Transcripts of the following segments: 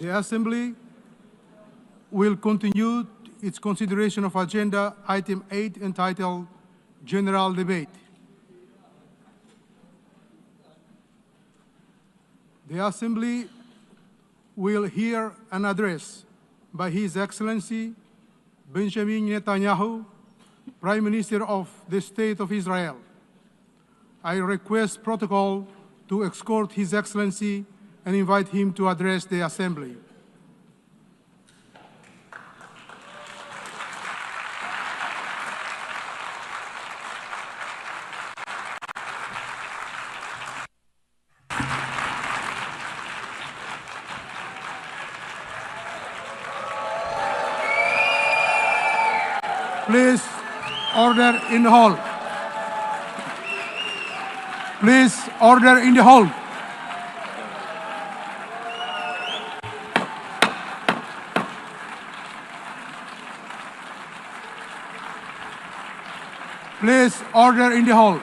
The Assembly will continue its consideration of Agenda Item 8 entitled General Debate. The Assembly will hear an address by His Excellency Benjamin Netanyahu, Prime Minister of the State of Israel. I request protocol to escort His Excellency and invite him to address the Assembly. Please, order in the hall. Please, order in the hall. Please, order in the hall.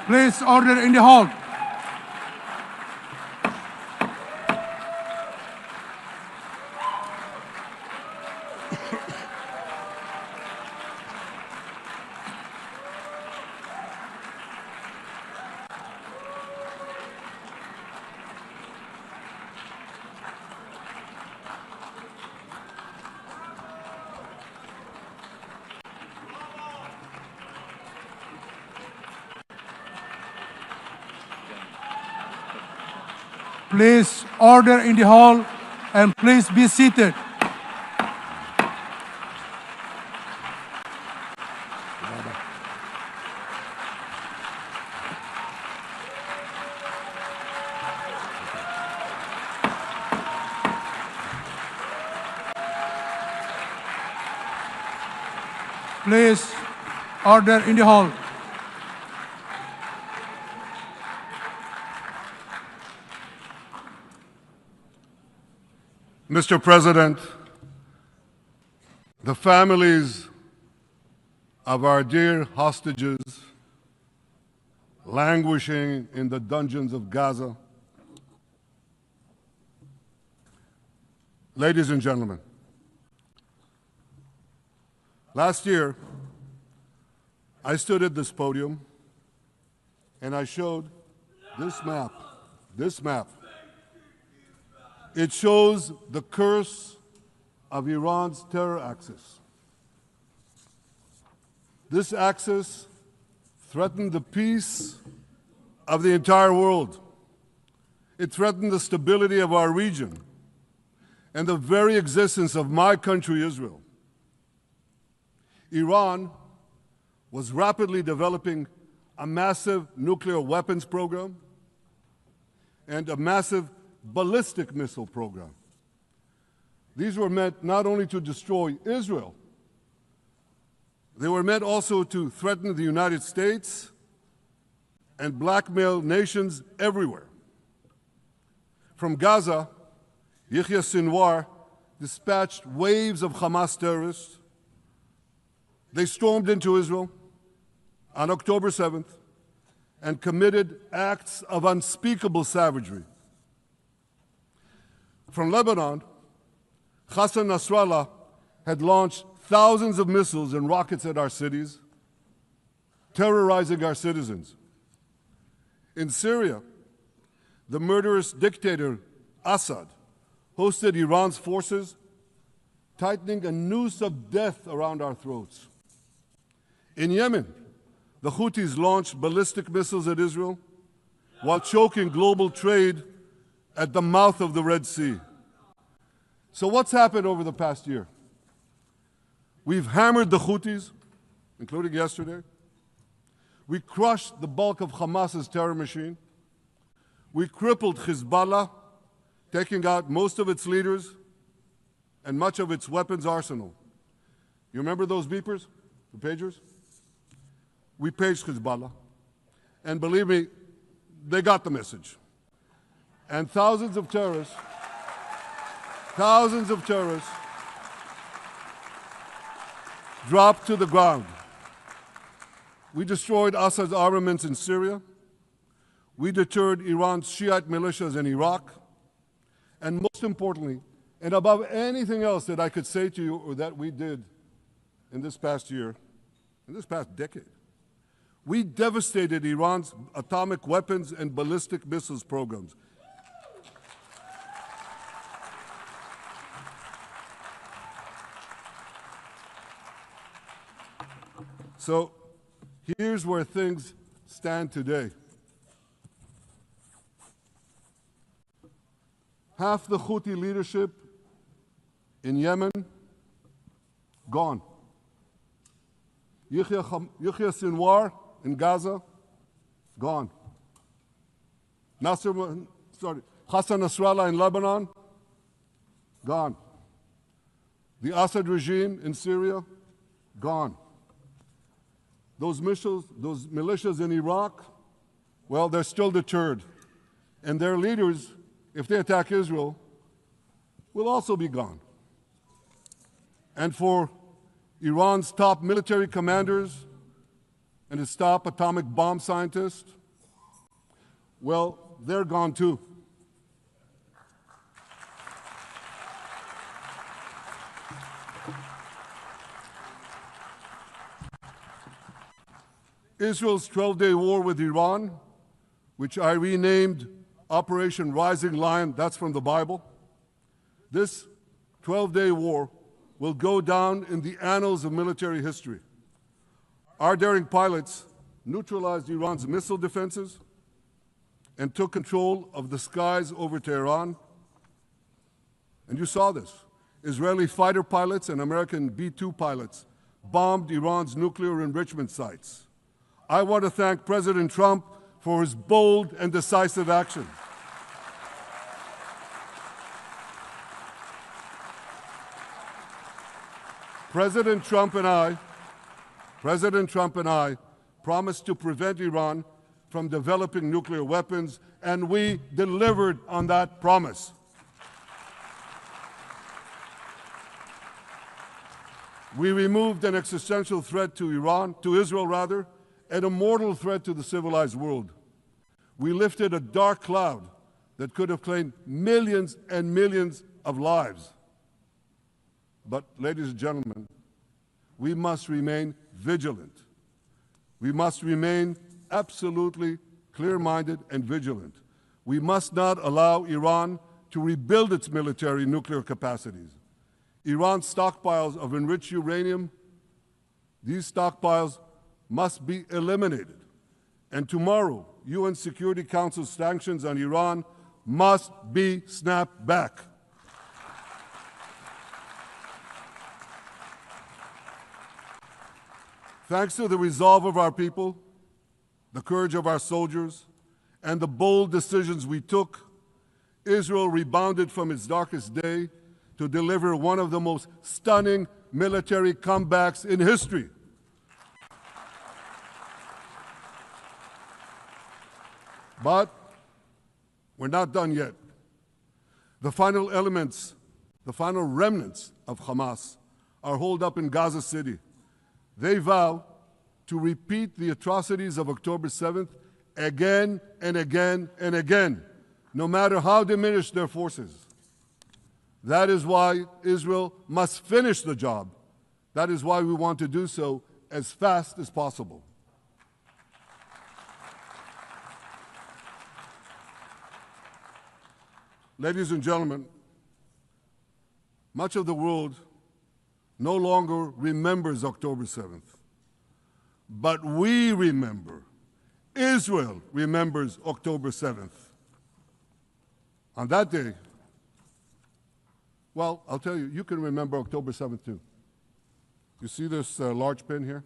Please, order in the hall. Please order in the hall and please be seated. Please order in the hall. Mr. President, the families of our dear hostages languishing in the dungeons of Gaza, ladies and gentlemen, last year I stood at this podium and I showed this map. It shows the curse of Iran's terror axis. This axis threatened the peace of the entire world. It threatened the stability of our region and the very existence of my country, Israel. Iran was rapidly developing a massive nuclear weapons program and a massive ballistic missile program. These were meant not only to destroy Israel, they were meant also to threaten the United States and blackmail nations everywhere. From Gaza, Yahya Sinwar dispatched waves of Hamas terrorists. They stormed into Israel on October 7th and committed acts of unspeakable savagery. From Lebanon, Hassan Nasrallah had launched thousands of missiles and rockets at our cities, terrorizing our citizens. In Syria, the murderous dictator Assad hosted Iran's forces, tightening a noose of death around our throats. In Yemen, the Houthis launched ballistic missiles at Israel while choking global trade at the mouth of the Red Sea. So what's happened over the past year? We've hammered the Houthis, including yesterday. We crushed the bulk of Hamas's terror machine. We crippled Hezbollah, taking out most of its leaders and much of its weapons arsenal. You remember those beepers, the pagers? We paged Hezbollah. And believe me, they got the message. And thousands of terrorists dropped to the ground. We destroyed Assad's armaments in Syria. We deterred Iran's Shiite militias in Iraq. And most importantly, and above anything else that I could say to you or that we did in this past year, in this past decade, we devastated Iran's atomic weapons and ballistic missiles programs. So here's where things stand today. Half the Houthi leadership in Yemen, gone. Yahya Sinwar in Gaza, gone. Hassan Nasrallah in Lebanon, gone. The Assad regime in Syria, gone. Those militias in Iraq, well, they're still deterred. And their leaders, if they attack Israel, will also be gone. And for Iran's top military commanders and its top atomic bomb scientists, well, they're gone too. Israel's 12-day war with Iran, which I renamed Operation Rising Lion, that's from the Bible. This 12-day war will go down in the annals of military history. Our daring pilots neutralized Iran's missile defenses and took control of the skies over Tehran. And you saw this. Israeli fighter pilots and American B-2 pilots bombed Iran's nuclear enrichment sites. I want to thank President Trump for his bold and decisive action. President Trump and I promised to prevent Iran from developing nuclear weapons, and we delivered on that promise. We removed an existential threat to Israel, and a mortal threat to the civilized world. We lifted a dark cloud that could have claimed millions and millions of lives. But, ladies and gentlemen, we must remain vigilant. We must remain absolutely clear-minded and vigilant. We must not allow Iran to rebuild its military nuclear capacities. Iran's stockpiles of enriched uranium, these stockpiles must be eliminated. And tomorrow, UN Security Council sanctions on Iran must be snapped back. Thanks to the resolve of our people, the courage of our soldiers, and the bold decisions we took, Israel rebounded from its darkest day to deliver one of the most stunning military comebacks in history. But we're not done yet. The final remnants of Hamas are holed up in Gaza City. They vow to repeat the atrocities of October 7th again and again and again, no matter how diminished their forces. That is why Israel must finish the job. That is why we want to do so as fast as possible. Ladies and gentlemen, much of the world no longer remembers October 7th. But we remember. Israel remembers October 7th. On that day, well, I'll tell you, you can remember October 7th too. You see this large pin here?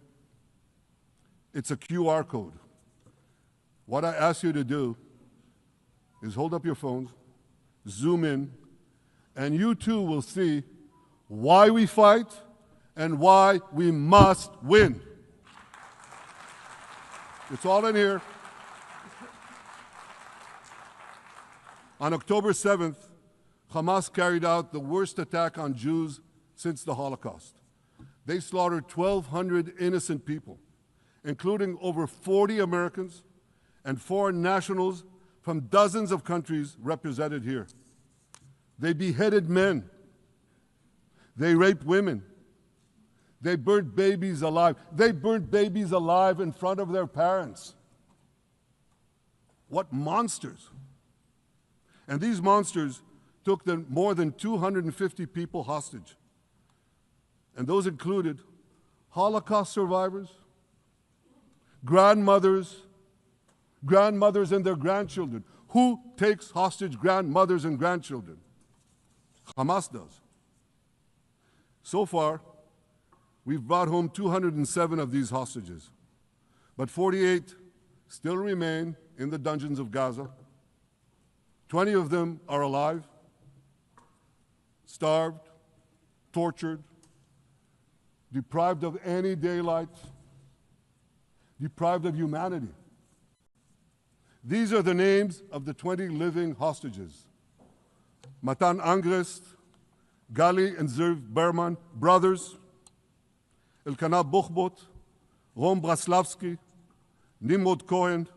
It's a QR code. What I ask you to do is hold up your phones, zoom in, and you too will see why we fight and why we must win. It's all in here. On October 7th, Hamas carried out the worst attack on Jews since the Holocaust. They slaughtered 1,200 innocent people including over 40 Americans and foreign nationals from dozens of countries represented here. They beheaded men. They raped women. They burnt babies alive. They burnt babies alive in front of their parents. What monsters. And these monsters took more than 250 people hostage. And those included Holocaust survivors, grandmothers and their grandchildren. Who takes hostage grandmothers and grandchildren? Hamas does. So far, we've brought home 207 of these hostages, but 48 still remain in the dungeons of Gaza. 20 of them are alive, starved, tortured, deprived of any daylight, deprived of humanity. These are the names of the 20 living hostages. Matan Angrist, Gali and Zerv Berman, brothers, Elkanah Buchbot, Rom Braslavsky, Nimrod Cohen,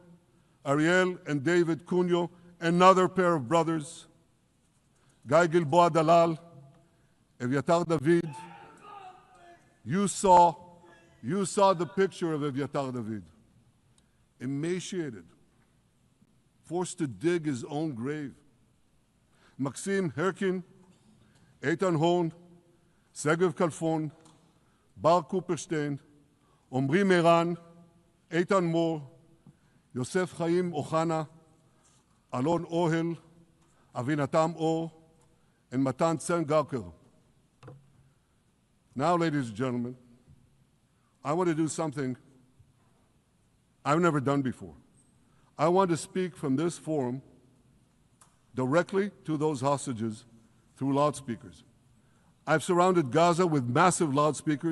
Ariel and David Cunyo, another pair of brothers, Guy Gilboa Dalal, Evyatar David. You saw the picture of Evyatar David, emaciated, forced to dig his own grave. Maxim Herkin, Eitan Horn, Segev Kalfon, Bar Cooperstein, Omri Meran, Eitan Moore, Yosef Chaim Ochana, Alon Ohel, Avinatam Or, and Matan Tsengarker. Now, ladies and gentlemen, I want to do something I've never done before. I want to speak from this forum directly to those hostages through loudspeakers. I've surrounded Gaza with massive loudspeakers.